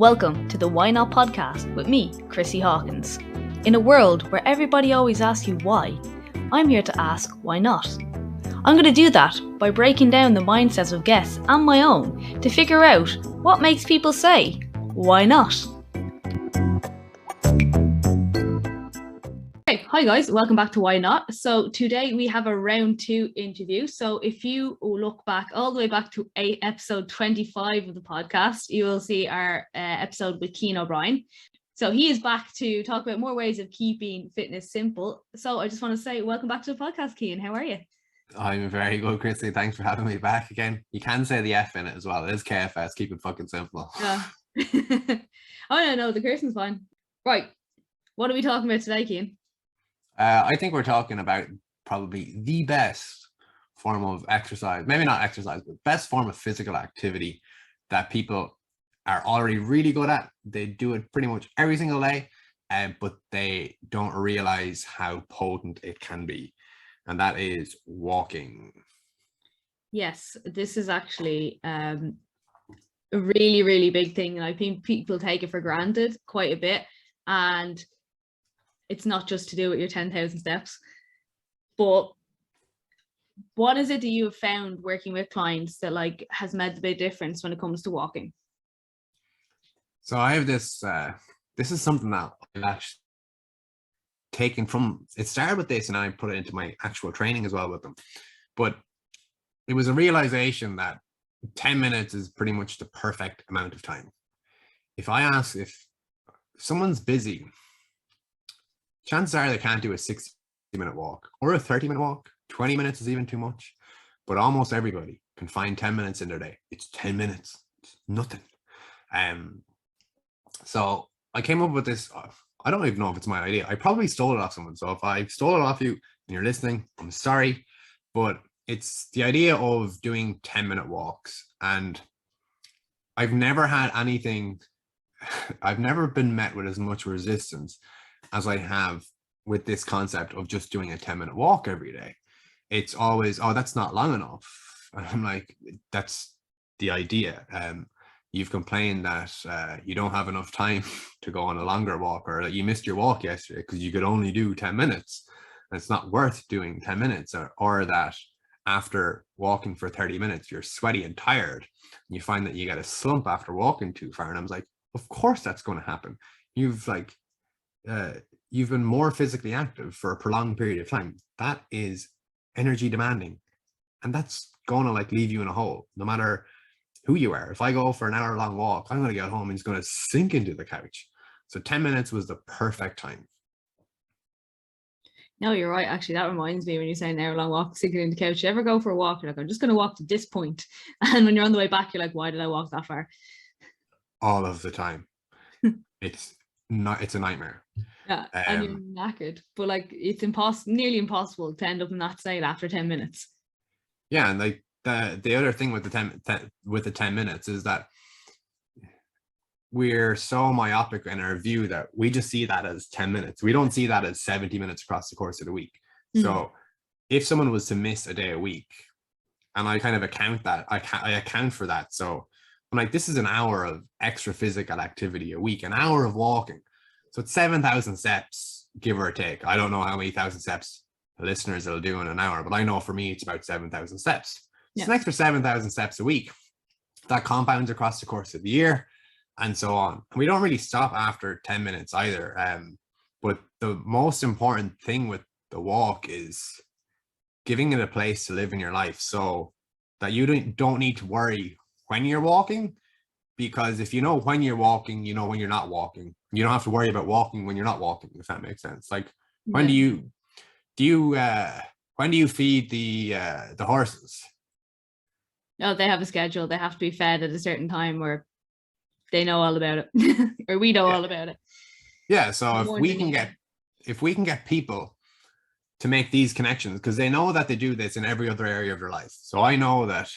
Welcome to the Why Not podcast with me, Chrissy Hawkins. In a world where everybody always asks you why, I'm here to ask why not. I'm going to do that by breaking down the mindsets of guests and my own to figure out what makes people say, why not? Okay, hi guys, welcome back to Why Not. So today we have a round 2 interview. So if you look back all the way back to episode 25 of the podcast, you will see our episode with Cian O'Brien. So he is back to talk about more ways of keeping fitness simple. So I just want to say welcome back to the podcast, Cian. How are you? I'm very good, Chrissy. Thanks for having me back again. You can say the F in it as well. It is KFS. Keep it fucking simple. Yeah. Oh no, the cursing's fine. Right. What are we talking about today, Cian? I think we're talking about probably the best form of exercise, maybe not exercise, but best form of physical activity that people are already really good at. They do it pretty much every single day, but they don't realize how potent it can be. And that is walking. Yes, this is actually a really, really big thing. And I think people take it for granted quite a bit. And it's not just to do with your 10,000 steps. But what is it that you have found working with clients that has made the big difference when it comes to walking? So I have this, this is something that I've actually taken from, it started with this and I put it into my actual training as well with them. But it was a realization that 10 minutes is pretty much the perfect amount of time. If I ask if someone's busy, chances are they can't do a 60-minute walk or a 30-minute walk. 20 minutes is even too much, but almost everybody can find 10 minutes in their day. It's 10 minutes, it's nothing. So I came up with this. I don't even know if it's my idea. I probably stole it off someone. So if I stole it off you and you're listening, I'm sorry, but it's the idea of doing 10-minute walks. And I've never had anything, I've never been met with as much resistance as I have with this concept of just doing a 10-minute walk every day. It's always, oh, that's not long enough. And I'm like, that's the idea. You've complained that you don't have enough time to go on a longer walk, or that you missed your walk yesterday because you could only do 10 minutes. And it's not worth doing 10 minutes, or that after walking for 30 minutes, you're sweaty and tired. And you find that you get a slump after walking too far. And I was like, of course that's going to happen. You've been more physically active for a prolonged period of time. That is energy demanding, and that's going to leave you in a hole no matter who you are. If I go for an hour-long walk, I'm going to get home and it's going to sink into the couch. So 10 minutes was the perfect time. No, you're right. Actually, that reminds me when you say an hour-long walk, sinking in the couch. You ever go for a walk, you're like, I'm just going to walk to this point. And when you're on the way back, you're like, why did I walk that far? All of the time. It's a nightmare. Yeah, and you're knackered. But it's nearly impossible to end up in that state after 10 minutes. Yeah, and the other thing with the 10 minutes is that we're so myopic in our view that we just see that as 10 minutes. We don't see that as 70 minutes across the course of the week. Mm-hmm. So if someone was to miss a day a week, and I kind of account that, I account for that. So I'm like, this is an hour of extra physical activity a week, an hour of walking. So it's 7,000 steps, give or take. I don't know how many thousand steps the listeners will do in an hour, but I know for me, it's about 7,000 steps. Yeah. It's an extra 7,000 steps a week. That compounds across the course of the year and so on. And we don't really stop after 10 minutes either. But the most important thing with the walk is giving it a place to live in your life so that you don't need to worry when you're walking, because if you know when you're walking, you know when you're not walking. You don't have to worry about walking when you're not walking, if that makes sense. When do you feed the horses? No, they have a schedule. They have to be fed at a certain time where they know all about it, or we know all about it. Yeah. So if we can get people to make these connections, because they know that they do this in every other area of their life. So I know that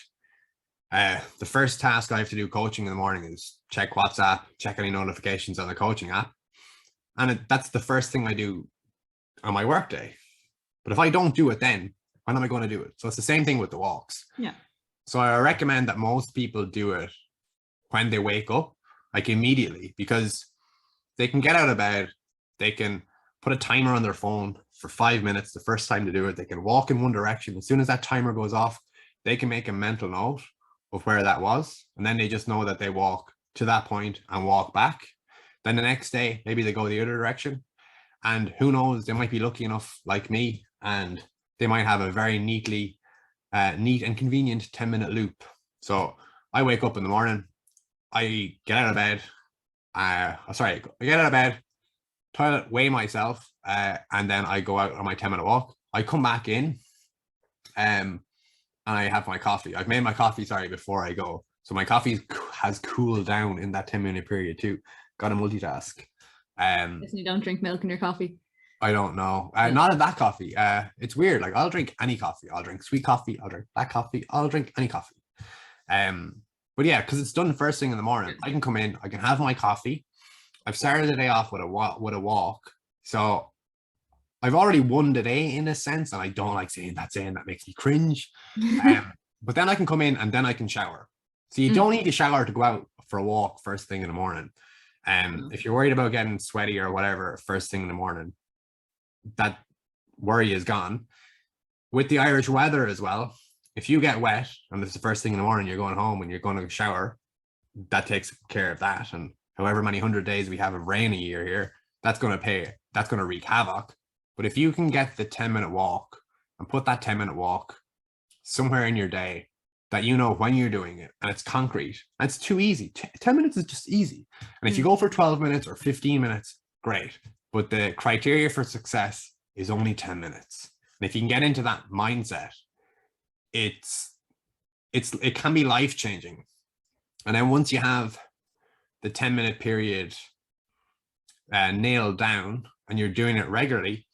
the first task I have to do coaching in the morning is check WhatsApp, check any notifications on the coaching app. And that's the first thing I do on my work day. But if I don't do it then, when am I going to do it? So it's the same thing with the walks. Yeah. So I recommend that most people do it when they wake up like immediately, because they can get out of bed, they can put a timer on their phone for 5 minutes the first time to do it. They can walk in one direction. As soon as that timer goes off, they can make a mental note of where that was. And then they just know that they walk to that point and walk back. Then the next day, maybe they go the other direction. And who knows, they might be lucky enough like me, and they might have a very neat and convenient 10-minute loop. So I wake up in the morning, I get out of bed, I get out of bed, toilet, weigh myself, and then I go out on my 10-minute walk. I come back in, and I have my coffee. I've made my coffee, before I go. So my coffee has cooled down in that 10-minute period too. Got to multitask. You don't drink milk in your coffee? I don't know. Not in that coffee. It's weird. Like, I'll drink any coffee. I'll drink sweet coffee. I'll drink black coffee. I'll drink any coffee. But yeah, because it's done the first thing in the morning. I can come in. I can have my coffee. I've started the day off with a walk. So I've already won the day in a sense, and I don't like saying that makes me cringe. But then I can come in and then I can shower. So you don't need to shower to go out for a walk first thing in the morning. If you're worried about getting sweaty or whatever first thing in the morning, that worry is gone. With the Irish weather as well, if you get wet and it's the first thing in the morning, you're going home and you're going to shower, that takes care of that. And however many 100 days we have of rain a year here, that's going to wreak havoc. But if you can get the 10-minute walk and put that 10-minute walk somewhere in your day that you know when you're doing it, and it's concrete, and it's too easy. 10 minutes is just easy. And if you go for 12 minutes or 15 minutes, great. But the criteria for success is only 10 minutes. And if you can get into that mindset, it can be life-changing. And then once you have the 10-minute period nailed down and you're doing it regularly,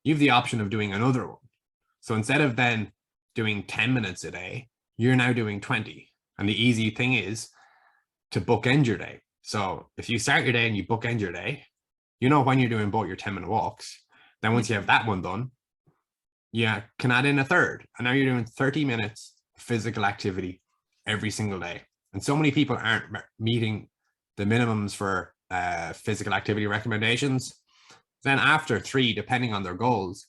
you have the option of doing another one. So instead of then doing 10 minutes a day, you're now doing 20. And the easy thing is to bookend your day. So if you start your day and you bookend your day, you know when you're doing both your 10-minute walks. Then once you have that one done, you can add in a third. And now you're doing 30 minutes physical activity every single day. And so many people aren't meeting the minimums for physical activity recommendations. Then after 3, depending on their goals,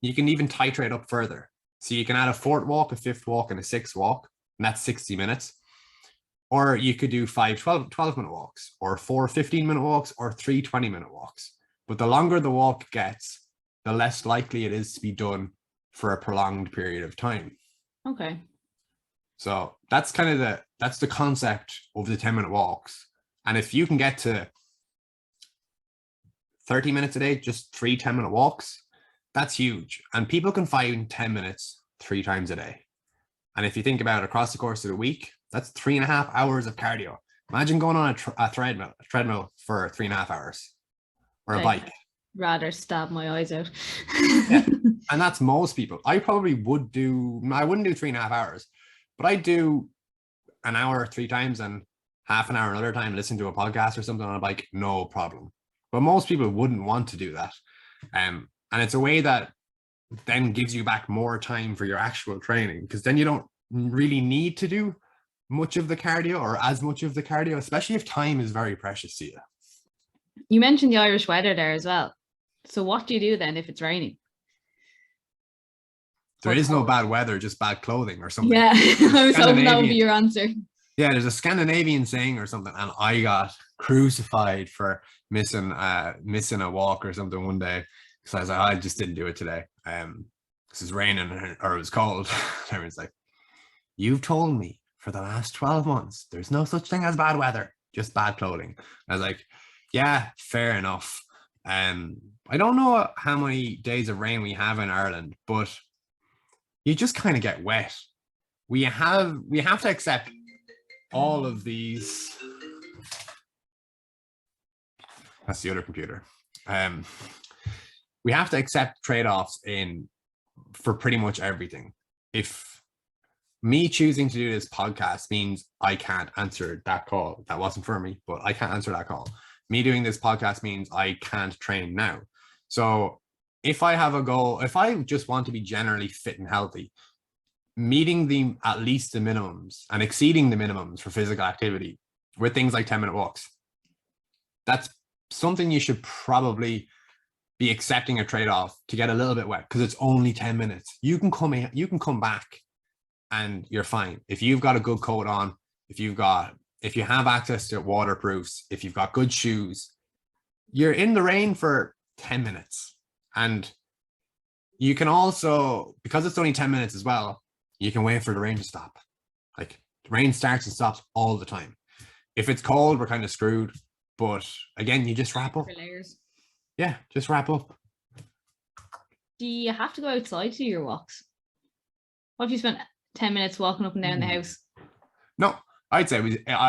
you can even titrate up further. So you can add a 4th walk, a 5th walk, and a 6th walk, and that's 60 minutes. Or you could do 5 12-minute walks, or 4 15-minute walks, or 3 20-minute walks. But the longer the walk gets, the less likely it is to be done for a prolonged period of time. Okay. So that's kind of that's the concept of the 10-minute walks. And if you can get to 30 minutes a day, just 3 10-minute walks, that's huge. And people can find 10 minutes 3 times a day. And if you think about it across the course of the week, that's 3.5 hours of cardio. Imagine going on a treadmill for 3.5 hours, or a bike. Rather stab my eyes out. Yeah. And that's most people. I wouldn't do 3.5 hours, but I do an hour 3 times and half an hour another time, listen to a podcast or something on a bike, no problem. But most people wouldn't want to do that. And it's a way that then gives you back more time for your actual training, because then you don't really need to do much of the cardio or as much of the cardio, especially if time is very precious to you. You mentioned the Irish weather there as well. So what do you do then if it's raining? There is no bad weather, just bad clothing or something. Yeah, I was hoping that would be your answer. Yeah, there's a Scandinavian saying or something, and I got crucified for missing a walk or something one day. So I was like, I just didn't do it today. This is raining or it was cold. Everyone's like, you've told me for the last 12 months, there's no such thing as bad weather, just bad clothing. I was like, yeah, fair enough. I don't know how many days of rain we have in Ireland, but you just kind of get wet. We have to accept all of these. That's the other computer. We have to accept trade-offs for pretty much everything. If me choosing to do this podcast means I can't answer that call, that wasn't for me, but I can't answer that call. Me doing this podcast means I can't train now. So if I have a goal, if I just want to be generally fit and healthy, meeting at least the minimums and exceeding the minimums for physical activity with things like 10-minute walks that's something you should probably be accepting a trade-off to get a little bit wet, because it's only 10 minutes. You can come in, you can come back and you're fine. If you've got a good coat on, if you have access to waterproofs, if you've got good shoes, you're in the rain for 10 minutes. And you can also, because it's only 10 minutes as well, you can wait for the rain to stop. Like, the rain starts and stops all the time. If it's cold, we're kind of screwed. But again, you just wrap up. Yeah, just wrap up. Do you have to go outside to do your walks? What if you spent 10 minutes walking up and down the house? No, I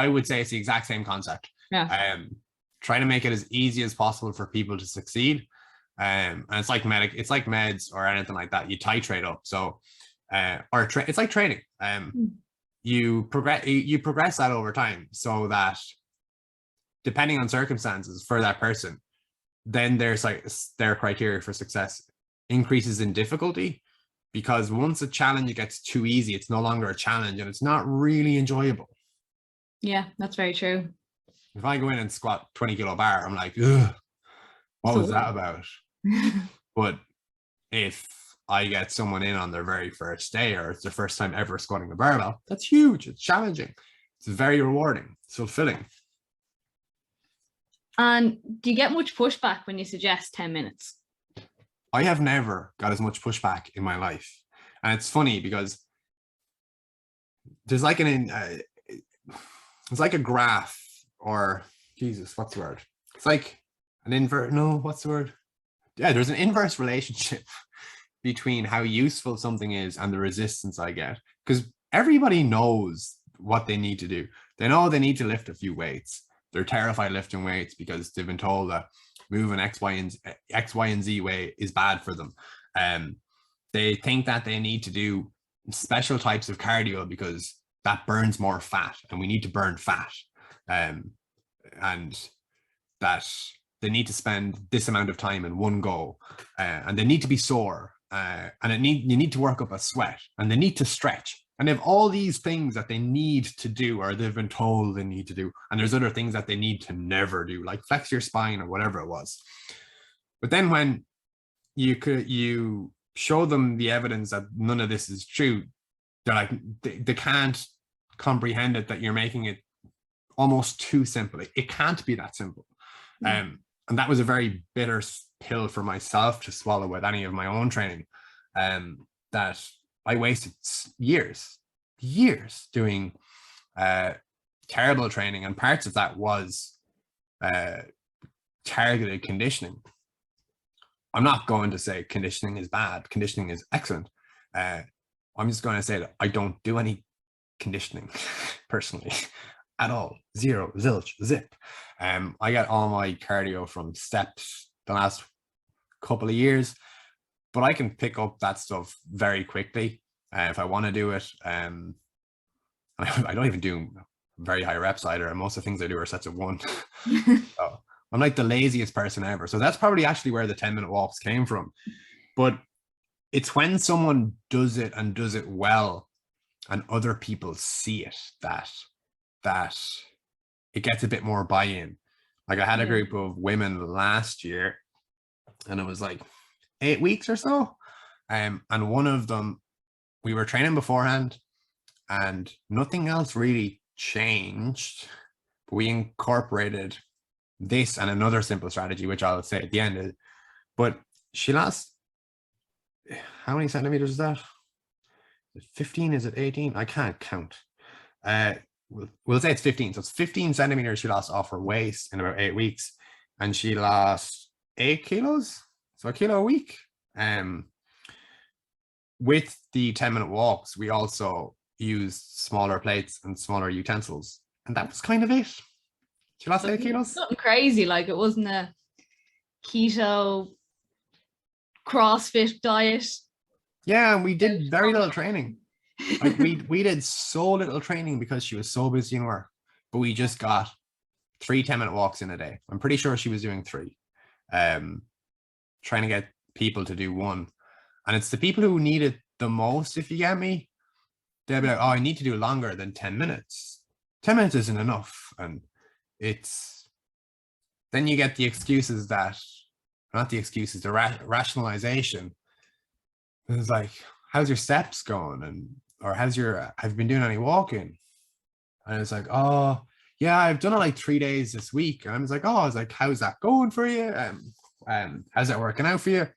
would say it's the exact same concept. Yeah. Try to make it as easy as possible for people to succeed. And it's like meds or anything like that. You titrate up. So it's like training. You progress that over time, so that depending on circumstances for that person, then there's like their criteria for success increases in difficulty, because once a challenge gets too easy, it's no longer a challenge and it's not really enjoyable. Yeah, that's very true. If I go in and squat 20 kilo bar, I'm like, ugh, what was that about? But if I get someone in on their very first day, or it's their first time ever squatting a barbell, that's huge. It's challenging. It's very rewarding. It's fulfilling. And do you get much pushback when you suggest 10 minutes? I have never got as much pushback in my life. And it's funny because there's like it's like a graph, or Jesus, what's the word? It's like what's the word? Yeah, there's an inverse relationship between how useful something is and the resistance I get. Because everybody knows what they need to do. They know they need to lift a few weights. They're terrified lifting weights because they've been told that moving X, Y, and Z way is bad for them. They think that they need to do special types of cardio because that burns more fat, and we need to burn fat. And that they need to spend this amount of time in one go, and they need to be sore, and you need to work up a sweat, and they need to stretch. And they have all these things that they need to do, or they've been told they need to do. And there's other things that they need to never do, like flex your spine or whatever it was. But then when you show them the evidence that none of this is true, they're like, they can't comprehend it, that you're making it almost too simple. It can't be that simple. And that was a very bitter pill for myself to swallow with any of my own training. That I wasted years doing terrible training, and parts of that was targeted conditioning. I'm not going to say conditioning is bad. Conditioning is excellent. I'm just going to say that I don't do any conditioning personally at all. Zero, zilch, zip. I get all my cardio from steps the last couple of years, but I can pick up that stuff very quickly if I want to do it. I don't even do very high reps either, and most of the things I do are sets of one. So I'm like the laziest person ever. So that's probably actually where the 10-minute walks came from. But it's when someone does it and does it well, and other people see it, that it gets a bit more buy-in. Like, I had a group of women last year, and it was like 8 weeks or so. And one of them, we were training beforehand and nothing else really changed. But we incorporated this and another simple strategy, which I'll say at the end. But she lost, how many centimeters is that? Is it 15? Is it 18? I can't count. We'll say it's 15. So it's 15 centimeters she lost off her waist in about 8 weeks. And she lost 8 kilos. So a kilo a week. With the 10-minute walks, we also used smaller plates and smaller utensils. And that was kind of it. She lost 8 kilos. Something crazy, like it wasn't a keto CrossFit diet. Yeah, and we did very little training. Like we did so little training because she was so busy in work. But we just got 3 10-minute walks in a day. I'm pretty sure she was doing 3. Trying to get people to do 1. And it's the people who need it the most, if you get me. They'll be like, oh, I need to do longer than 10 minutes. 10 minutes isn't enough. And then you get the excuses that, not the excuses, the rationalization. It's like, how's your steps going? And, or have you been doing any walking? And it's like, oh yeah, I've done it like 3 days this week. And I was like, how's that going for you? How's that working out for you?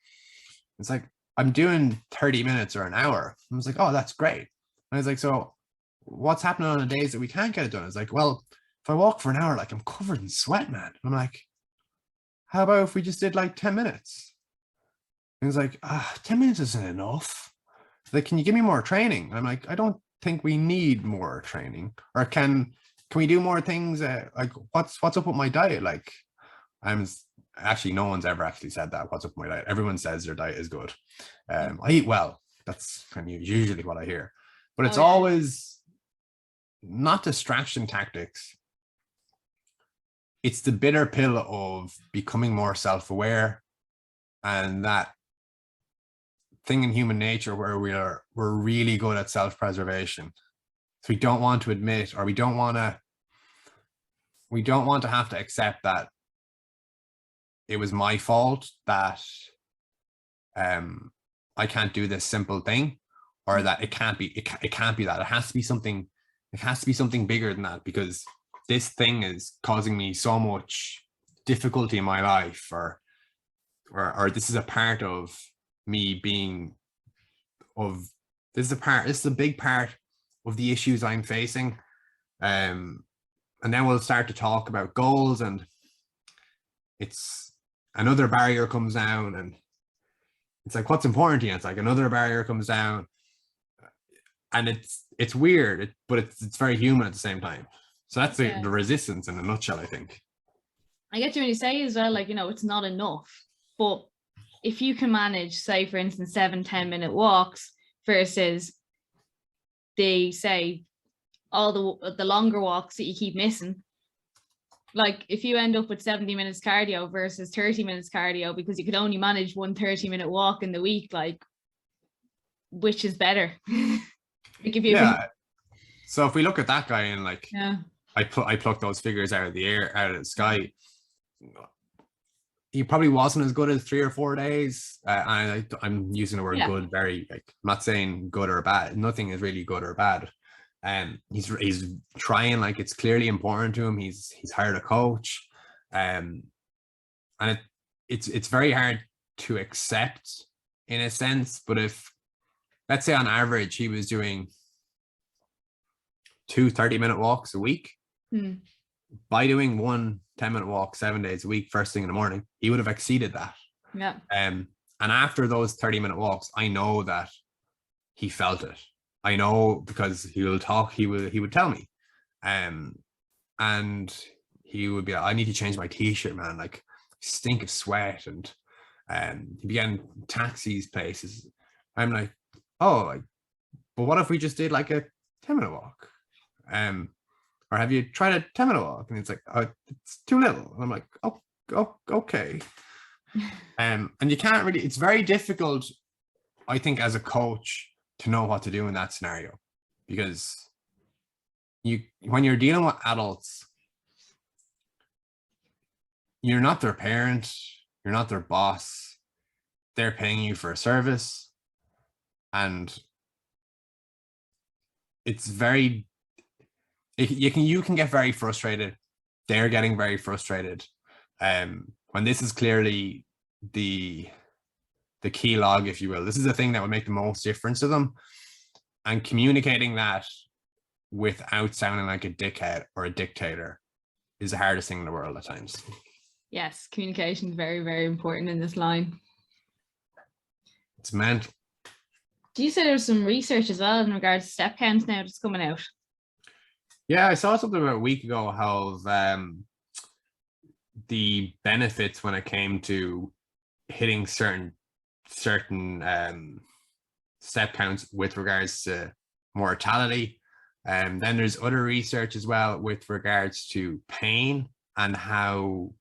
It's like, I'm doing 30 minutes or an hour. I was like, oh, that's great. And I was like, so what's happening on the days that we can't get it done? It's like, well, if I walk for an hour, like I'm covered in sweat, man. I'm like, how about if we just did like 10 minutes? And it's like, 10 minutes isn't enough. Like, can you give me more training? And I'm like, I don't think we need more training. Or can we do more things? Like, what's up with my diet? Like, actually, no one's ever actually said that. What's up with my diet? Everyone says their diet is good. I eat well. That's kind of usually what I hear. But it's always not distraction tactics. It's the bitter pill of becoming more self-aware, and that thing in human nature where we're really good at self-preservation. So we don't want to admit, or we don't want to have to accept that it was my fault that I can't do this simple thing, or that it can't be that. It has to be something bigger than that, because this thing is causing me so much difficulty in my life, or this is a part of me this is a big part of the issues I'm facing. And then we'll start to talk about goals, and it's another barrier comes down, and it's like, what's important to you? It's like another barrier comes down, and it's weird, but it's very human at the same time. So that's the resistance in a nutshell, I think. I get you when you say as well, like, it's not enough. But if you can manage, say, for instance, 7-10 minute walks versus all the longer walks that you keep missing, like if you end up with 70 minutes cardio versus 30 minutes cardio because you could only manage one 30-minute walk in the week, like, which is better? So if we look at that guy and like, I plucked those figures out of the sky. He probably wasn't as good as 3 or 4 days. I'm using the word good very, like, I'm not saying good or bad. Nothing is really good or bad. He's trying, like, it's clearly important to him. He's hired a coach, and it's very hard to accept in a sense. But if, let's say on average he was doing 2 30-minute walks a week, by doing one 10-minute walk 7 days a week first thing in the morning, he would have exceeded that. And after those 30-minute walks, I know that he felt it. I know, because he would tell me, and he would be like, I need to change my t-shirt, man, like, I stink of sweat. And he'd be getting taxis places. I'm like, oh, like, but what if we just did like a 10-minute walk? Or have you tried a 10-minute walk? And it's like, oh, it's too little. And I'm like, oh, okay. And you can't really, it's very difficult, I think, as a coach to know what to do in that scenario, because when you're dealing with adults, you're not their parent, you're not their boss, they're paying you for a service, and it's very, you can get very frustrated. They're getting very frustrated. When this is clearly the key log, if you will. This is the thing that would make the most difference to them. And communicating that without sounding like a dickhead or a dictator is the hardest thing in the world at times. Yes, communication is very, very important in this line. It's mental. Do you say there's some research as well in regards to step counts now that's coming out? Yeah, I saw something about a week ago how the benefits when it came to hitting certain step counts with regards to mortality. Then there's other research as well with regards to pain, and how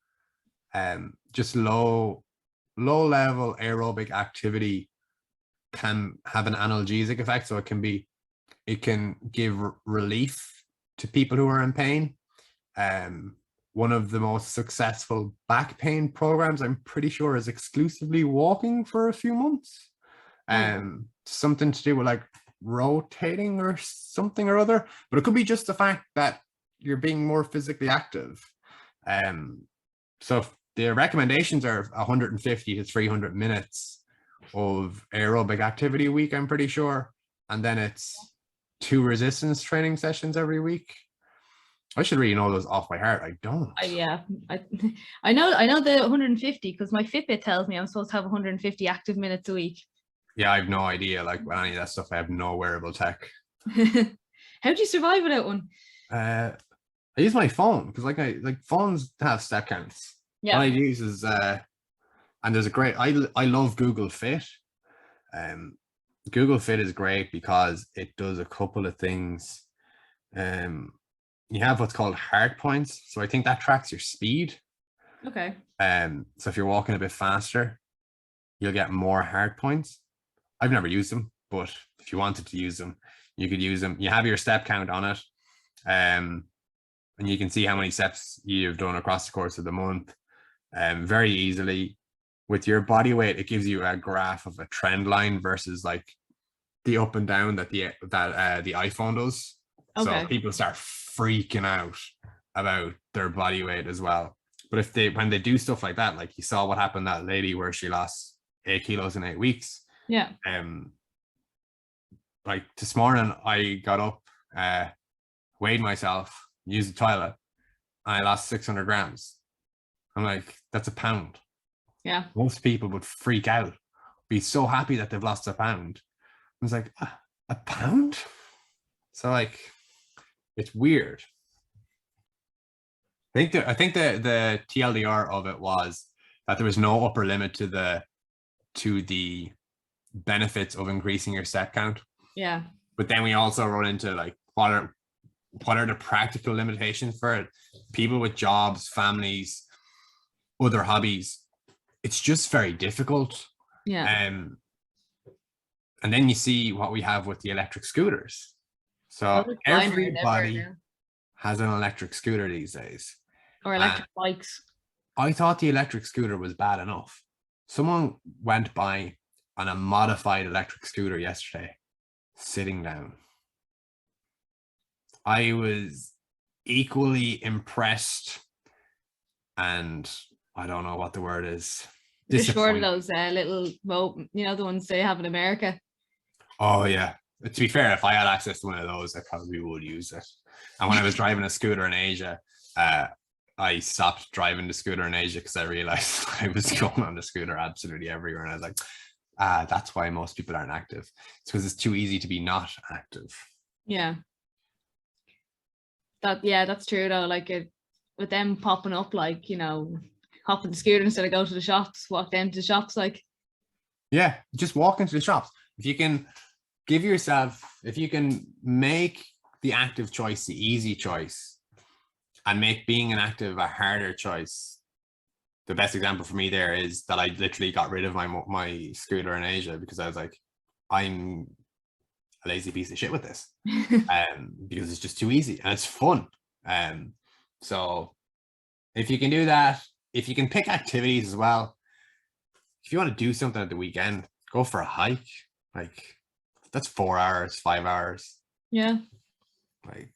just low level aerobic activity can have an analgesic effect. So it can give relief to people who are in pain, one of the most successful back pain programs, I'm pretty sure, is exclusively walking for a few months. Something to do with like rotating or something or other, but it could be just the fact that you're being more physically active. So the recommendations are 150 to 300 minutes of aerobic activity a week, I'm pretty sure, and then it's 2 resistance training sessions every week. I should really know those off by heart. I don't. I know the 150 because my Fitbit tells me I'm supposed to have 150 active minutes a week. Yeah, I have no idea. Like with any of that stuff, I have no wearable tech. How do you survive without one? I use my phone because like phones have step counts. Yeah. What I use is and there's a great I love Google Fit. Google Fit is great because it does a couple of things. You have what's called heart points. So I think that tracks your speed. Okay. So if you're walking a bit faster, you'll get more heart points. I've never used them, but if you wanted to use them, you could use them. You have your step count on it. And you can see how many steps you've done across the course of the month. Very easily. With your body weight, it gives you a graph of a trend line versus like the up and down that the iPhone does. Okay. So people start freaking out about their body weight as well. But when they do stuff like that, like you saw what happened to that lady where she lost 8 kilos in 8 weeks. Yeah. Like this morning, I got up, weighed myself, used the toilet, and I lost 600 grams. I'm like, that's a pound. Yeah. Most people would freak out, be so happy that they've lost a pound. I was like, a pound? So like, it's weird. I think the TLDR of it was that there was no upper limit to the benefits of increasing your step count. Yeah. But then we also run into like what are the practical limitations for it? People with jobs, families, other hobbies. It's just very difficult. Yeah. And then you see what we have with the electric scooters. So everybody has an electric scooter these days. Or electric bikes. I thought the electric scooter was bad enough. Someone went by on a modified electric scooter yesterday, sitting down. I was equally impressed and I don't know what the word is. Just short of those little, the ones they have in America. Oh yeah. To be fair, if I had access to one of those, I probably would use it. And when I was driving a scooter in Asia, I stopped driving the scooter in Asia because I realized I was going on the scooter absolutely everywhere. And I was like, that's why most people aren't active. It's because it's too easy to be not active. Yeah. That's true though. Like with them popping up, like, hop on the scooter instead of go to the shops, walk down to the shops, like. Yeah, just walk into the shops. If you can make the active choice the easy choice and make being an active a harder choice. The best example for me there is that I literally got rid of my scooter in Asia because I was like, I'm a lazy piece of shit with this, because it's just too easy and it's fun. So if you can do that, if you can pick activities as well, if you want to do something at the weekend, go for a hike. Like that's 4 hours, 5 hours. Yeah. Like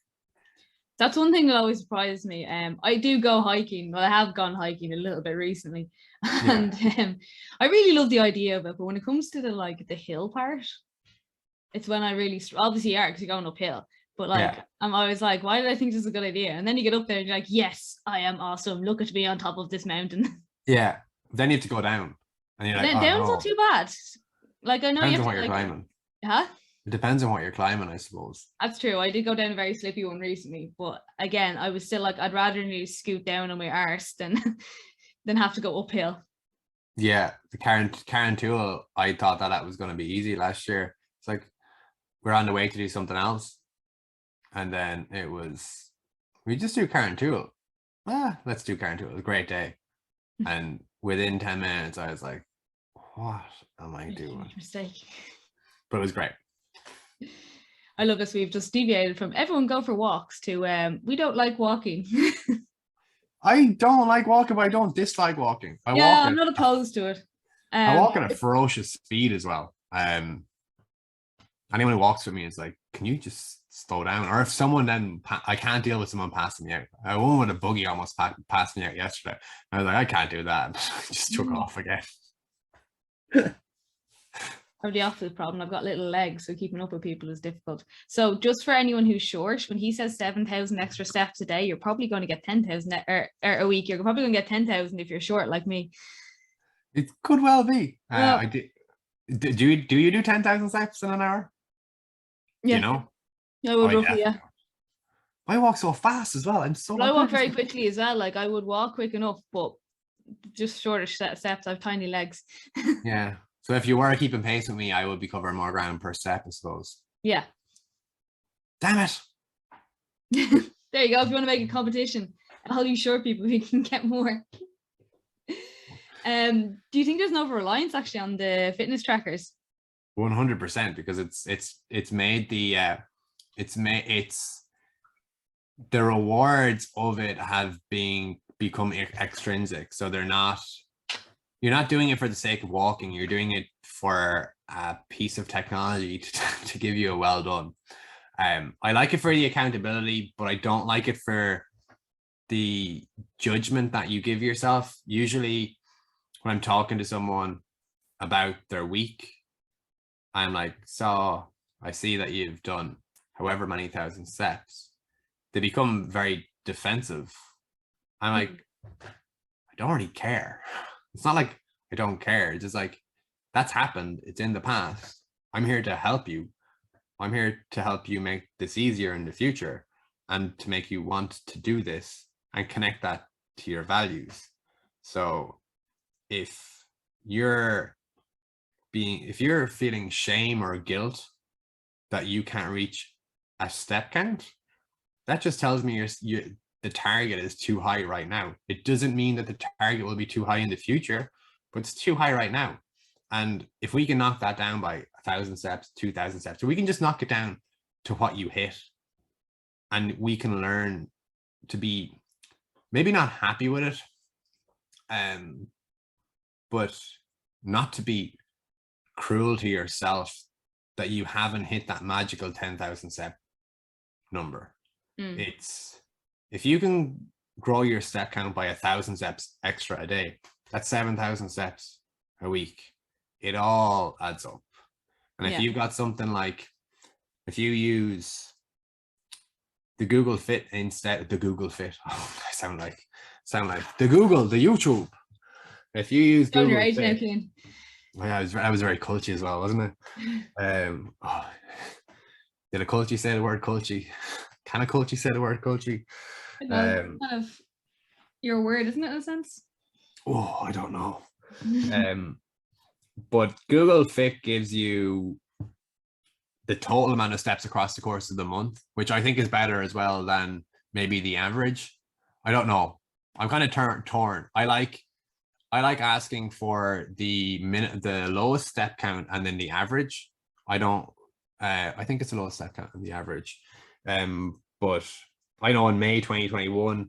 that's one thing that always surprises me. I do go hiking. Well, I have gone hiking a little bit recently, and I really love the idea of it. But when it comes to the hill part, it's when I really obviously because you're going uphill. But I'm always like, why did I think this is a good idea? And then you get up there and you're like, yes, I am awesome. Look at me on top of this mountain. Yeah. Then you have to go down, and you're like, down's not too bad. Like I know depends you have on what to, you're climbing. Huh? It depends on what you're climbing, I suppose. That's true. I did go down a very slippy one recently, but again, I was still like, I'd rather nearly scoot down on my arse than have to go uphill. Yeah, the Carrantoul, I thought that was going to be easy last year. It's like we're on the way to do something else, and then we just do Carrantoul. Let's do Carrantoul. It was a great day, and within 10 minutes, I was like, what am I doing? Mistake. But it was great. I love this. We've just deviated from everyone go for walks to we don't like walking. I don't like walking, but I don't dislike walking. Yeah, I'm not opposed to it. I walk at a ferocious speed as well. Anyone who walks with me is like, can you just slow down? Or if someone then, I can't deal with someone passing me out. A woman with a buggy almost passed me out yesterday. I was like, I can't do that. I just took off again. I have the opposite problem. I've got little legs, so keeping up with people is difficult. So just for anyone who's short, when he says 7,000 extra steps a day, you're probably going to get 10,000 or a week. You're probably going to get 10,000 if you're short like me. It could well be. Well, I did. Do you do 10,000 steps in an hour? Yeah. You know? I would roughly, yeah. I walk so fast as well. I walk very quickly as well. Like I would walk quick enough, but just shorter steps. I have tiny legs. Yeah. So if you were keeping pace with me, I would be covering more ground per step, I suppose. Yeah. Damn it. There you go. If you want to make a competition, all you short people, we can get more. Do you think there's an over-reliance actually on the fitness trackers? 100%, because it's made the the rewards of it have become extrinsic. So you're not doing it for the sake of walking. You're doing it for a piece of technology to give you a well done. I like it for the accountability, but I don't like it for the judgment that you give yourself. Usually when I'm talking to someone about their week, I'm like, so I see that you've done however many thousand steps. They become very defensive. I'm like, I don't really care. It's not like I don't care. It's just like, that's happened. It's in the past. I'm here to help you. I'm here to help you make this easier in the future and to make you want to do this and connect that to your values. So if you're feeling shame or guilt that you can't reach a step count, that just tells me the target is too high right now. It doesn't mean that the target will be too high in the future, but it's too high right now. And if we can knock that down by 1,000 steps, 2,000 steps, or we can just knock it down to what you hit, and we can learn to be maybe not happy with it, but not to be cruel to yourself that you haven't hit that magical 10,000 step number. It's, if you can grow your step count by 1,000 steps extra a day, that's 7,000 steps a week. It all adds up. And if you've got something like, if you use the Google Fit instead, the Google Fit, I sound like the YouTube. If you use Google Fit, yeah, I was very culty as well, wasn't it? Did a culty say the word culty? Can a culty say the word culty? Kind of your word, isn't it, in a sense? Oh, I don't know. But Google Fit gives you the total amount of steps across the course of the month, which I think is better as well than maybe the average. I don't know. I'm kind of torn. I like asking for the lowest step count and then the average. I think it's the lowest step count and the average. But I know in May 2021,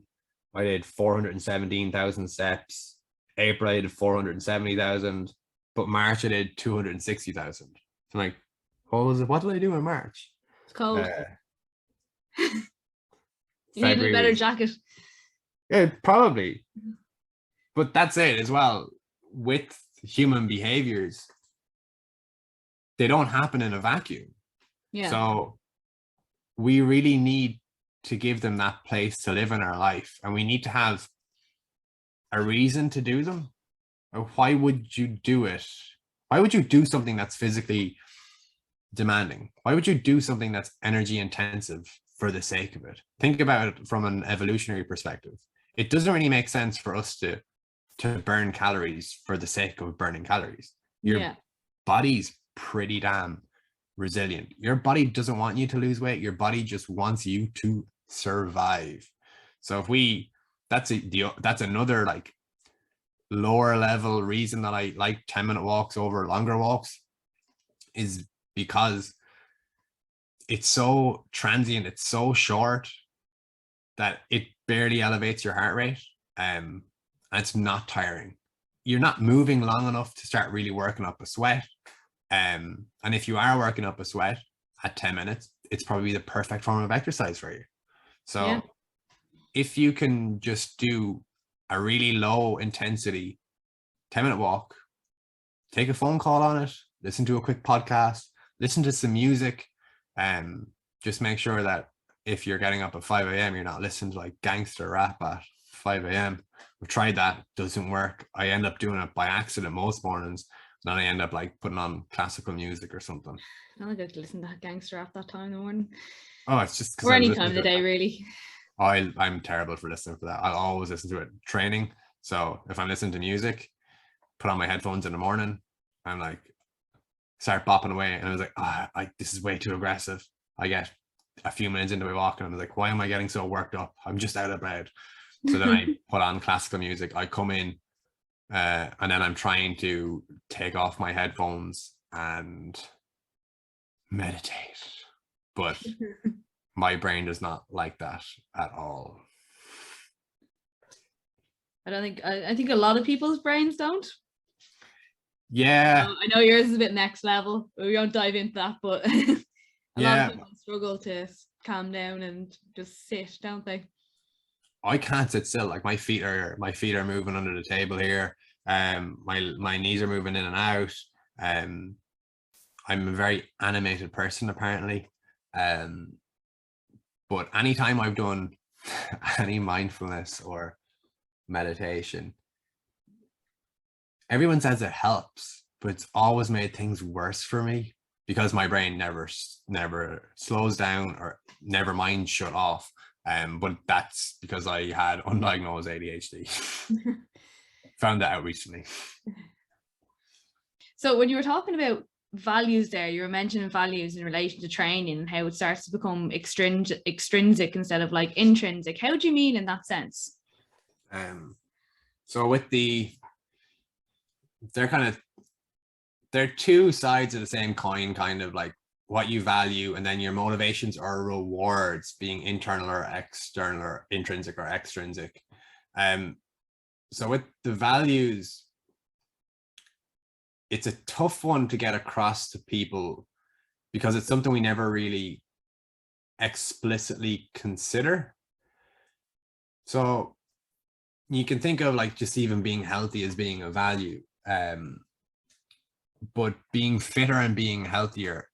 I did 417,000 steps. April, I did 470,000. But March, I did 260,000. So I'm like, what did I do in March? It's cold. You need a better jacket. Yeah, probably. But that's it as well. With human behaviors, they don't happen in a vacuum. Yeah. So we really need to give them that place to live in our life. And we need to have a reason to do them. Or why would you do it? Why would you do something that's physically demanding? Why would you do something that's energy intensive for the sake of it? Think about it from an evolutionary perspective. It doesn't really make sense for us to burn calories for the sake of burning calories. Your body's pretty damn resilient. Your body doesn't want you to lose weight. Your body just wants you to survive. So if that's another like lower level reason that I like 10-minute walks over longer walks, is because it's so transient, it's so short that it barely elevates your heart rate. and it's not tiring. You're not moving long enough to start really working up a sweat. And if you are working up a sweat at 10 minutes, it's probably the perfect form of exercise for you. So if you can just do a really low intensity 10-minute walk, take a phone call on it, listen to a quick podcast, listen to some music, and just make sure that if you're getting up at 5 a.m., you're not listening to like gangster rap at 5 a.m. We've tried that, doesn't work. I end up doing it by accident most mornings. Then I end up like putting on classical music or something. I don't like to listen to that gangster rap that time in the morning. Oh, it's just because or any time of the day, really. I'm terrible for listening for that. I'll always listen to it training. So if I'm listening to music, put on my headphones in the morning, I'm like, start bopping away, and I was like, this is way too aggressive. I get a few minutes into my walk, and I'm like, why am I getting so worked up? I'm just out of bed. So then I put on classical music. I come in, and then I'm trying to take off my headphones and meditate, but my brain does not like that at all. I think a lot of people's brains don't. Yeah, I know yours is a bit next level. We won't dive into that, but a lot of people struggle to calm down and just sit, don't they? I can't sit still. Like my feet are moving under the table here. My knees are moving in and out. I'm a very animated person apparently. But anytime I've done any mindfulness or meditation, everyone says it helps, but it's always made things worse for me because my brain never slows down or never mind shut off. But that's because I had undiagnosed ADHD. Found that out recently. So when you were talking about values there, you were mentioning values in relation to training and how it starts to become extrinsic instead of like intrinsic. How do you mean in that sense? So with they're two sides of the same coin, kind of like what you value and then your motivations or rewards being internal or external or intrinsic or extrinsic. So with the values, it's a tough one to get across to people because it's something we never really explicitly consider. So you can think of like just even being healthy as being a value, but being fitter and being healthier,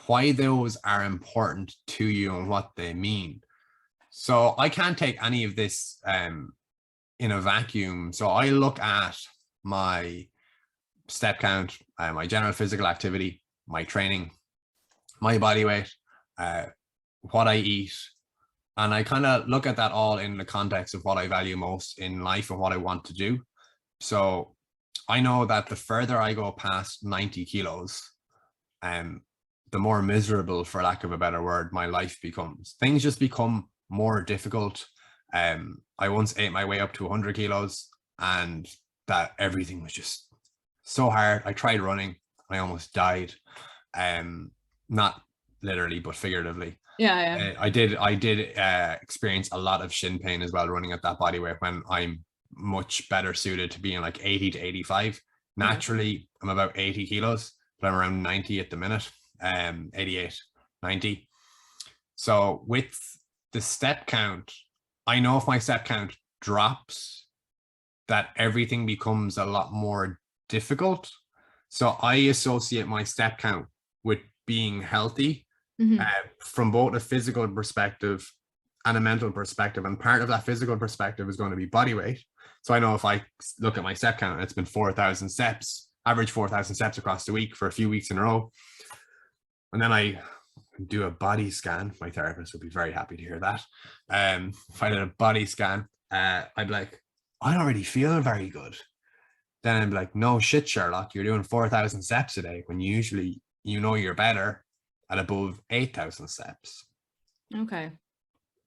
why those are important to you and what they mean. So I can't take any of this in a vacuum. So I look at my step count, my general physical activity, my training, my body weight, what I eat, and I kind of look at that all in the context of what I value most in life and what I want to do. So I know that the further I go past 90 kilos, the more miserable, for lack of a better word, my life becomes. Things just become more difficult. I once ate my way up to 100 kilos and that everything was just so hard. I tried running, I almost died. Not literally, but figuratively. Yeah. I did experience a lot of shin pain as well running at that body weight when I'm much better suited to being like 80 to 85. Naturally, I'm about 80 kilos, but I'm around 90 at the minute, 88, 90. So with the step count, I know if my step count drops, that everything becomes a lot more difficult. So I associate my step count with being healthy, from both a physical perspective and a mental perspective. And part of that physical perspective is going to be body weight. So I know if I look at my step count, it's been 4,000 steps, average 4,000 steps across the week for a few weeks in a row. And then I do a body scan. My therapist would be very happy to hear that. If I did a body scan, I'd be like, I don't really feel very good. Then I'd be like, no shit, Sherlock, you're doing 4,000 steps a day when usually you know you're better at above 8,000 steps. Okay.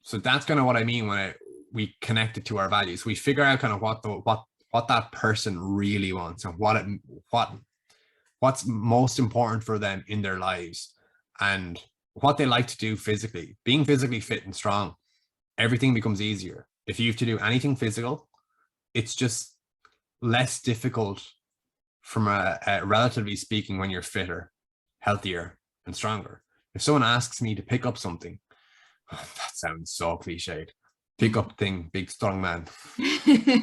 So that's kind of what I mean when we connect it to our values. We figure out kind of what that person really wants and what's most important for them in their lives and what they like to do physically. Being physically fit and strong, everything becomes easier. if you have to do anything physical, it's just less difficult from a relatively speaking when you're fitter, healthier, and stronger. If someone asks me to pick up something, that sounds so cliched. Pick up thing, big strong man.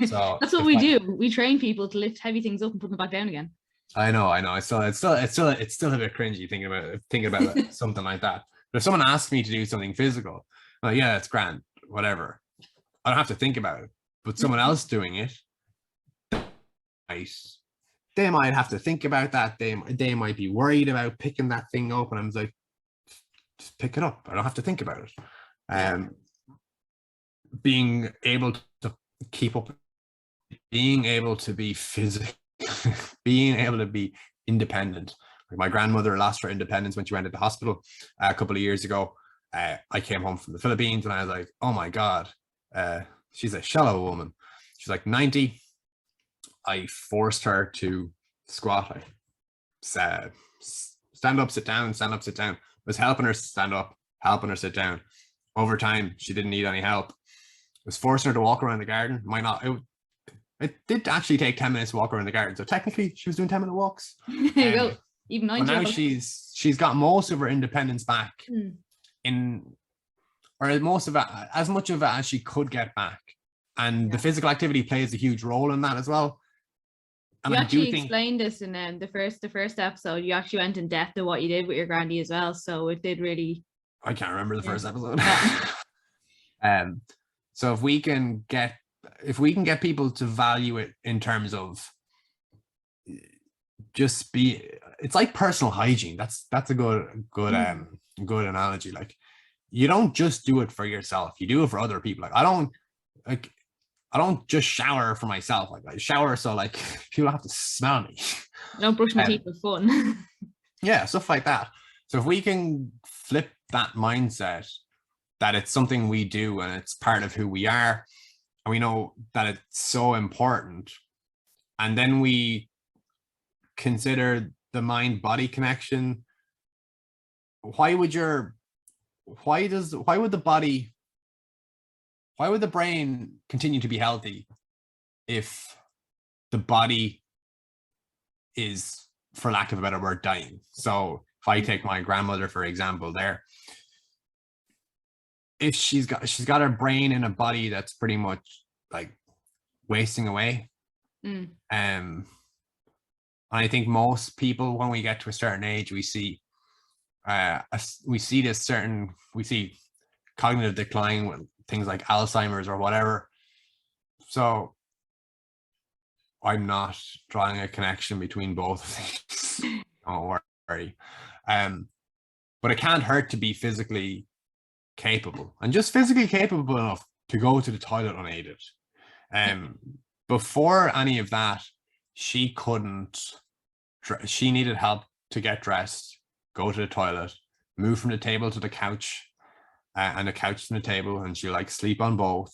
So that's what we do. We train people to lift heavy things up and put them back down again. I know. It's still a bit cringy thinking about something like that. But if someone asks me to do something physical, well, yeah, it's grand, whatever. I don't have to think about it. But someone else doing it, they might have to think about that. They might be worried about picking that thing up, and I'm like, just pick it up. I don't have to think about it. Being able to keep up, being able to be physical, being able to be independent. Like my grandmother lost her independence when she went into hospital a couple of years ago. I came home from the Philippines and I was like, oh my God, she's a shallow woman. She's like 90. I forced her to squat. I said, stand up, sit down, stand up, sit down. I was helping her stand up, helping her sit down. Over time, she didn't need any help. I was forcing her to walk around the garden. It did actually take 10 minutes to walk around the garden. So technically she was doing 10-minute walks. There you go. Even 90. But now she's got most of her independence back most of it, as much of it as she could get back. And the physical activity plays a huge role in that as well. And you actually explained this in the first episode. You actually went in depth of what you did with your granddie as well. So it did really. I can't remember the first episode. So if we can get people to value it in terms of it's like personal hygiene. That's a good analogy. Like, you don't just do it for yourself, you do it for other people. Like, I don't just shower for myself. Like, I shower so like people have to smell me. I don't brush my teeth for fun. Yeah, stuff like that. So if we can flip that mindset that it's something we do and it's part of who we are, and we know that it's so important, and then we consider the mind-body connection, why would the brain continue to be healthy if the body is, for lack of a better word, dying? So if I take my grandmother, for example, there, if she's got her brain in a body that's pretty much like wasting away. I think most people, when we get to a certain age, we see cognitive decline with things like Alzheimer's or whatever. So I'm not drawing a connection between both of these. Don't worry. But it can't hurt to be physically capable, and just physically capable enough to go to the toilet unaided. Before any of that, she needed help to get dressed, go to the toilet, move from the table to the couch, and the couch to the table, and she'll like sleep on both.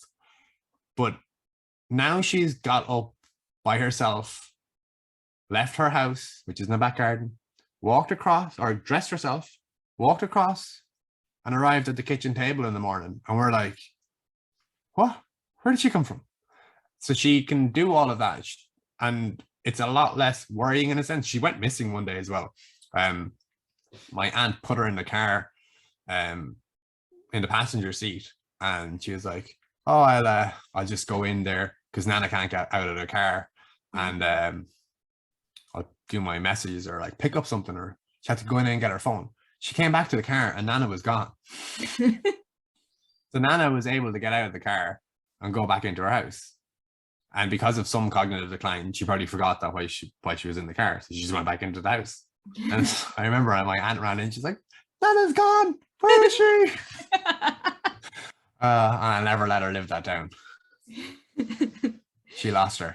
But now she's got up by herself, left her house, which is in the back garden, walked across, or dressed herself, walked across, and arrived at the kitchen table in the morning. And we're like, what? Where did she come from? So she can do all of that. And it's a lot less worrying in a sense. She went missing one day as well. My aunt put her in the car, in the passenger seat. And she was like, oh, I'll just go in there because Nana can't get out of the car. And I'll do my messages or like pick up something. Or she had to go in and get her phone. She came back to the car and Nana was gone. So Nana was able to get out of the car and go back into her house. And because of some cognitive decline, she probably forgot that why she was in the car. So she just went back into the house. And I remember my aunt ran in. She's like, Nana's gone. Where is she? And I never let her live that down. She lost her.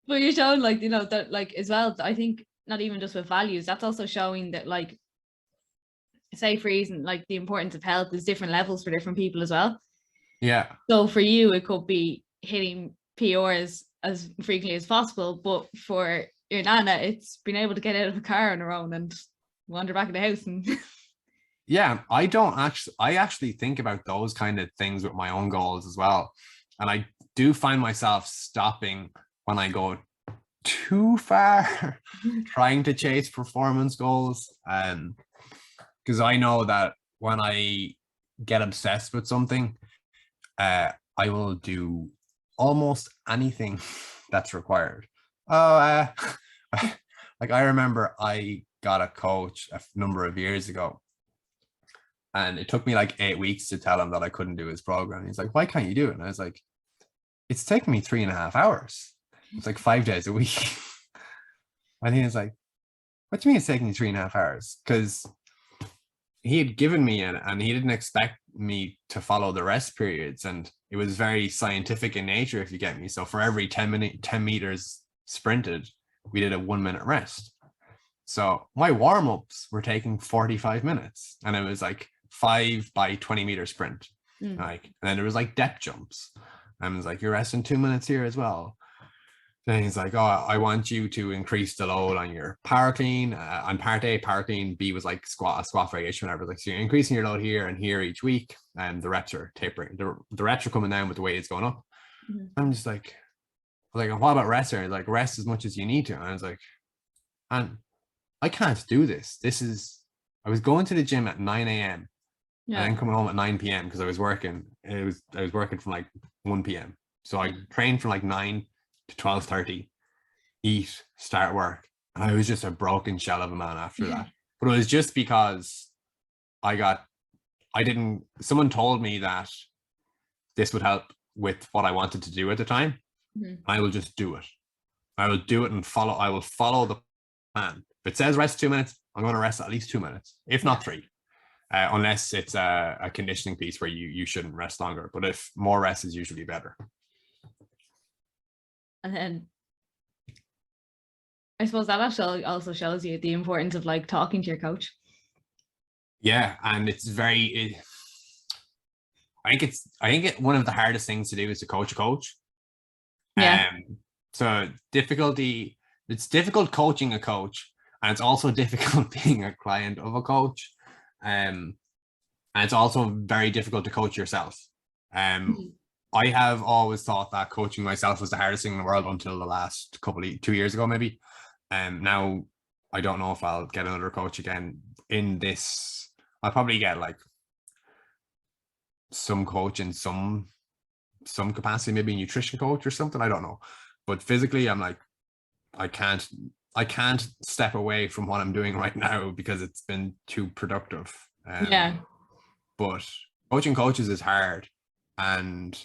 But you're showing, like, you know, that, like, as well, I think not even just with values, that's also showing that, like, say for reason, like, the importance of health is different levels for different people as well. Yeah. So for you, it could be hitting PRs as frequently as possible, but for your Nana, it's being able to get out of a car on her own and wander back in the house. And yeah, I actually think about those kind of things with my own goals as well. And I do find myself stopping when I go too far, trying to chase performance goals. Because I know that when I get obsessed with something, I will do almost anything that's required. Like I remember I got a coach a number of years ago, and it took me like 8 weeks to tell him that I couldn't do his program. He's like, "Why can't you do it?" And I was like, "It's taking me 3.5 hours. It's like 5 days a week." And he was like, "What do you mean it's taking you 3.5 hours?" Because he had given me it and he didn't expect me to follow the rest periods, and it was very scientific in nature, if you get me. So for every 10 meters sprinted, we did a 1 minute rest. So my warm-ups were taking 45 minutes, and it was like 5 by 20 meter sprint. Like, and then there was like depth jumps, and it was like, you're resting 2 minutes here as well. Then he's like, "Oh, I want you to increase the load on your power clean. On part A, power clean, B was like a squat variation, whatever. Like, so you're increasing your load here and here each week, and the reps are tapering. The reps are coming down with the weight is going up." I'm just like, what about rest? Like, rest as much as you need to. And I was like, and I can't do this. I was going to the gym at 9 a.m. and then coming home at 9 p.m. because I was working. I was working from like 1 p.m. So I trained from like 9 to 12:30, eat, start work. And I was just a broken shell of a man after that. But it was just because someone told me that this would help with what I wanted to do at the time. I will just do it. I will do it and I will follow the plan. If it says rest 2 minutes, I'm going to rest at least 2 minutes, if not 3. Unless it's a conditioning piece where you shouldn't rest longer. But if more rest is usually better. And then I suppose that actually also shows you the importance of like talking to your coach. Yeah, and it's very. I think one of the hardest things to do is to coach a coach. Yeah. So it's difficult coaching a coach, and it's also difficult being a client of a coach. And it's also very difficult to coach yourself. I have always thought that coaching myself was the hardest thing in the world until the last 2 years ago, maybe. Now I don't know if I'll get another coach again in this. I'll probably get like some coach in some capacity, maybe a nutrition coach or something. I don't know. But physically, I'm like, I can't step away from what I'm doing right now because it's been too productive. But coaching coaches is hard. And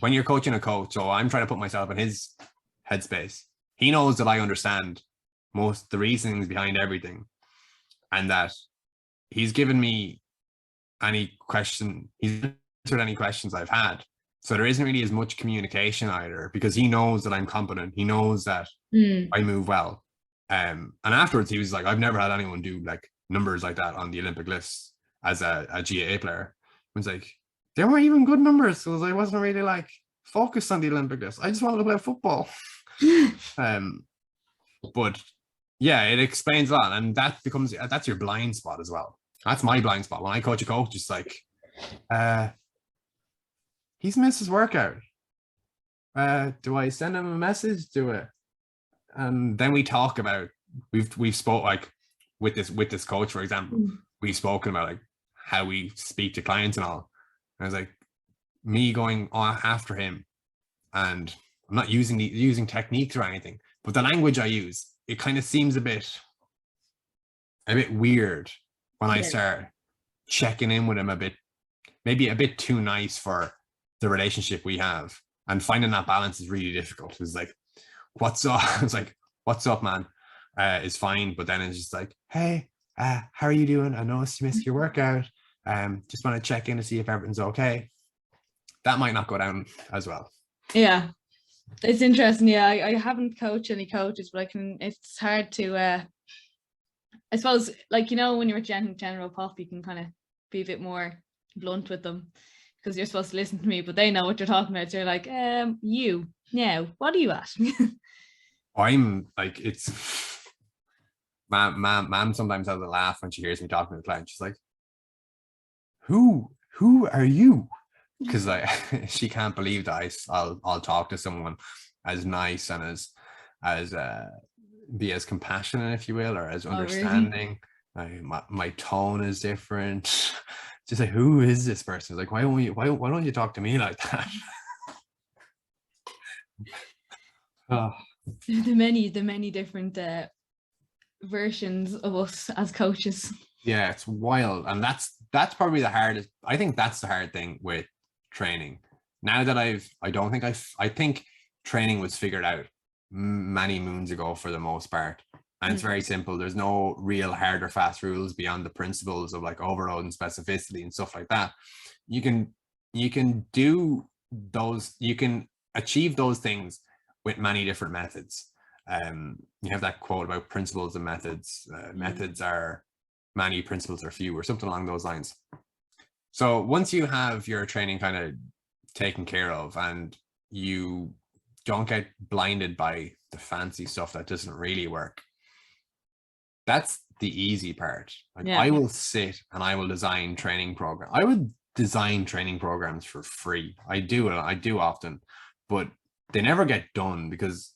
when you're coaching a coach, so I'm trying to put myself in his headspace. He knows that I understand the reasonings behind everything, and that he's given me he's answered any questions I've had. So there isn't really as much communication either, because he knows that I'm competent. He knows that I move well. And afterwards he was like, I've never had anyone do like numbers like that on the Olympic list as a GAA player. I was like, they weren't even good numbers. So I wasn't really like focused on the Olympic list. I just wanted to play football. But yeah, it explains a lot. And that's your blind spot as well. That's my blind spot. When I coach a coach, it's like, he's missed his workout. Do I send him a message? Do it? And then we talk about, we've spoke like with this coach, for example, we've spoken about like how we speak to clients and all. And I was like, me going after him, and I'm not using techniques or anything, but the language I use, it kind of seems a bit weird when I start checking in with him maybe a bit too nice for the relationship we have. And finding that balance is really difficult. It's like, what's up? It's like, what's up, man? Is fine. But then it's just like, hey, how are you doing? I noticed you missed your workout. Just want to check in to see if everything's okay. That might not go down as well. Yeah, it's interesting. Yeah, I haven't coached any coaches, but it's hard to, I suppose, like, you know, when you're a general pop, you can kind of be a bit more blunt with them because you're supposed to listen to me, but they know what you're talking about. So you're like, you, now, what are you at? I'm like, it's, mom sometimes has a laugh when she hears me talking to the client. She's like, who are you? because like she can't believe that I'll talk to someone as nice and as be as compassionate, if you will, or as Oh, really? understanding. My tone is different. Just like, who is this person? Like, why don't you talk to me like that? Oh, The many different versions of us as coaches. yeah, it's wild. And that's probably the hardest. I think that's the hard thing with training. Now that I think training was figured out many moons ago for the most part. And it's very simple. There's no real hard or fast rules beyond the principles of like overload and specificity and stuff like that. You can do those, you can achieve those things with many different methods. You have that quote about principles and methods. Methods are many, principles are few, or something along those lines. So once you have your training kind of taken care of and you don't get blinded by the fancy stuff that doesn't really work, that's the easy part. Like, Yeah. I will sit and I will design training program. I would design training programs for free. I do often, but they never get done because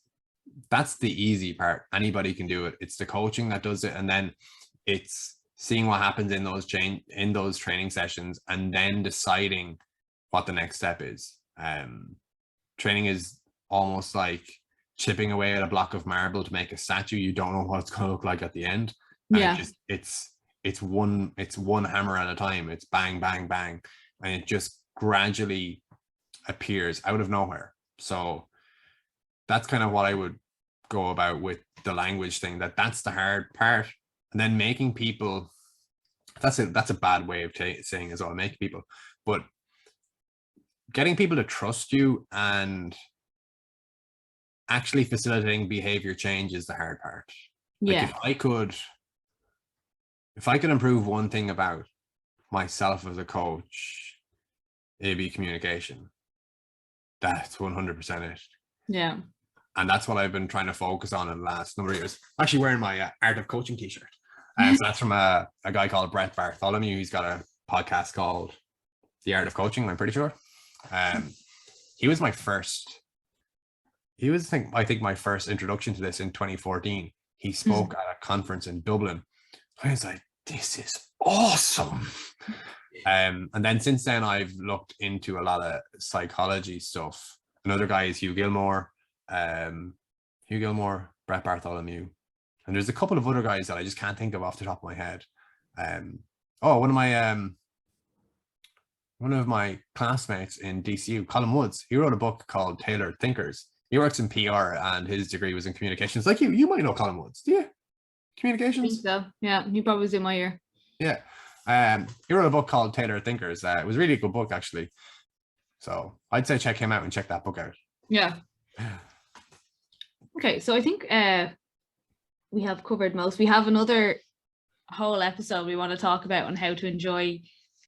that's the easy part. Anybody can do it. It's the coaching that does it, and then it's seeing what happens in those training sessions and then deciding what the next step is. Training is almost like chipping away at a block of marble to make a statue. You don't know what it's going to look like at the end. And Yeah. it's one hammer at a time. It's bang, bang, bang. And it just gradually appears out of nowhere. So that's kind of what I would go about with the language thing, that's the hard part. And then making people, that's a bad way of saying as well, make people, but getting people to trust you and actually facilitating behavior change is the hard part. Like, Yeah. if I could improve one thing about myself as a coach, it'd be communication. That's 100% it. Yeah. And that's what I've been trying to focus on in the last number of years. I'm actually wearing my Art of Coaching t-shirt. So that's from a guy called Brett Bartholomew. He's got a podcast called The Art of Coaching, I'm pretty sure. He was my first, I think my first introduction to this in 2014. He spoke at a conference in Dublin. I was like, this is awesome. And then since then, I've looked into a lot of psychology stuff. Another guy is Hugh Gilmore, Brett Bartholomew. And there's a couple of other guys that I just can't think of off the top of my head. One of my classmates in DCU, Colin Woods, he wrote a book called Tailored Thinkers. He works in PR and his degree was in communications. Like you might know Colin Woods, do you? Communications? I think so. Yeah, he probably was in my ear. Yeah. He wrote a book called Tailored Thinkers. It was a really good book, actually. So I'd say check him out and check that book out. Yeah. Okay, so I think we have covered most. We have another whole episode we want to talk about on how to enjoy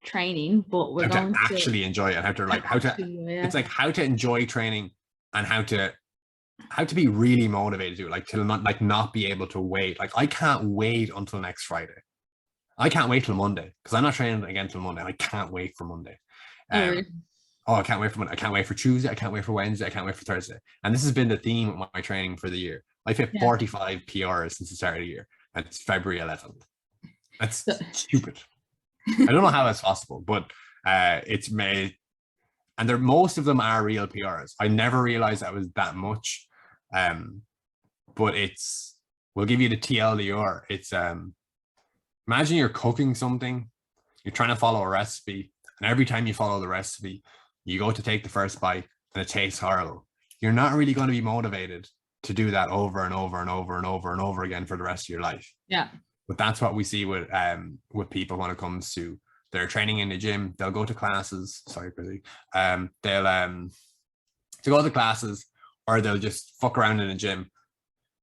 training, but we're going to actually enjoy it. It's like how to enjoy training and how to be really motivated to do it, like to not be able to wait. Like, I can't wait until next Friday. I can't wait till Monday because I'm not training again till Monday. I can't wait for Monday. I can't wait for Monday. I can't wait for Tuesday. I can't wait for Wednesday. I can't wait for Thursday. And this has been the theme of my training for the year. I've hit 45 PRs since the start of the year. And it's February 11th. That's stupid. I don't know how that's possible, but it's made, and most of them are real PRs. I never realized that was that much. But we'll give you the TLDR. It's imagine you're cooking something, you're trying to follow a recipe, and every time you follow the recipe, you go to take the first bite and it tastes horrible. You're not really going to be motivated to do that over and over and over and over and over again for the rest of your life. Yeah. But that's what we see with people when it comes to their training in the gym. They'll go to classes. Sorry, Chrissy. They'll go to classes, or they'll just fuck around in the gym,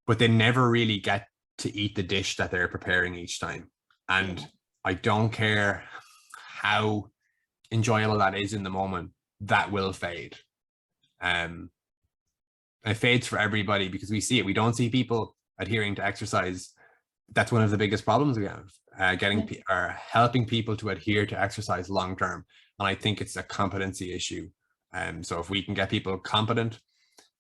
but they never really get to eat the dish that they're preparing each time. And I don't care how enjoyable that is in the moment, that will fade. It fades for everybody because we see it. We don't see people adhering to exercise. That's one of the biggest problems we have, helping people to adhere to exercise long term. And I think it's a competency issue. So if we can get people competent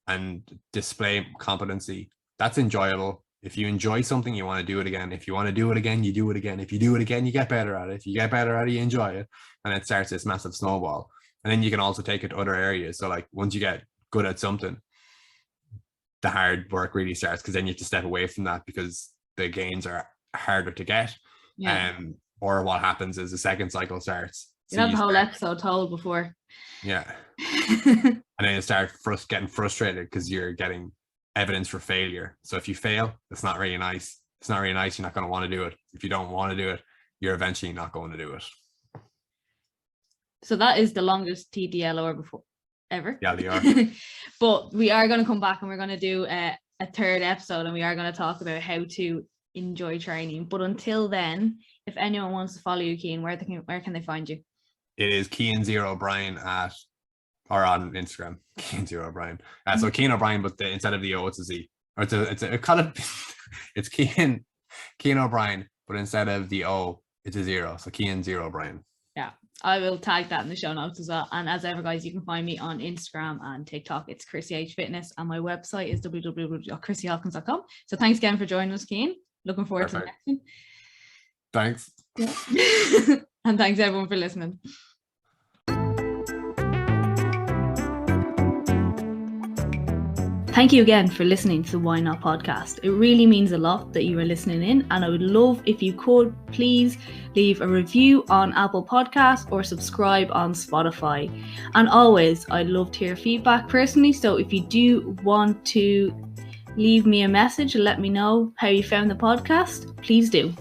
and display competency, that's enjoyable. If you enjoy something, you want to do it again. If you want to do it again, you do it again. If you do it again, you get better at it. If you get better at it, you enjoy it. And it starts this massive snowball. And then you can also take it to other areas. So like once you get good at something, the hard work really starts, because then you have to step away from that because the gains are harder to get. Or what happens is the second cycle starts. You have the whole episode told before. Yeah. And then you start getting frustrated because you're getting evidence for failure. So if you fail, it's not really nice. It's not really nice. You're not going to want to do it. If you don't want to do it, you're eventually not going to do it. So that is the longest TDL before ever. Yeah, they are. But we are going to come back and we're going to do a third episode, and we are going to talk about how to enjoy training. But until then, if anyone wants to follow you, Cian, where can they find you? It is Cian O'Brien on Instagram. Cian O'Brien. So Cian O'Brien, but instead of the O, it's a Z. Or it's Cian O'Brien, but instead of the O, it's a 0. So Cian O'Brien. Yeah. I will tag that in the show notes as well. And as ever, guys, you can find me on Instagram and TikTok. It's Chrissy H Fitness, and my website is www.chrissyhopkins.com. So thanks again for joining us, Cian. Looking forward to the next one. Thanks. Yeah. And thanks everyone for listening. Thank you again for listening to the Why Not podcast. It really means a lot that you are listening in, and I would love if you could please leave a review on Apple Podcasts or subscribe on Spotify. And always, I'd love to hear feedback personally, so if you do want to leave me a message and let me know how you found the podcast, please do.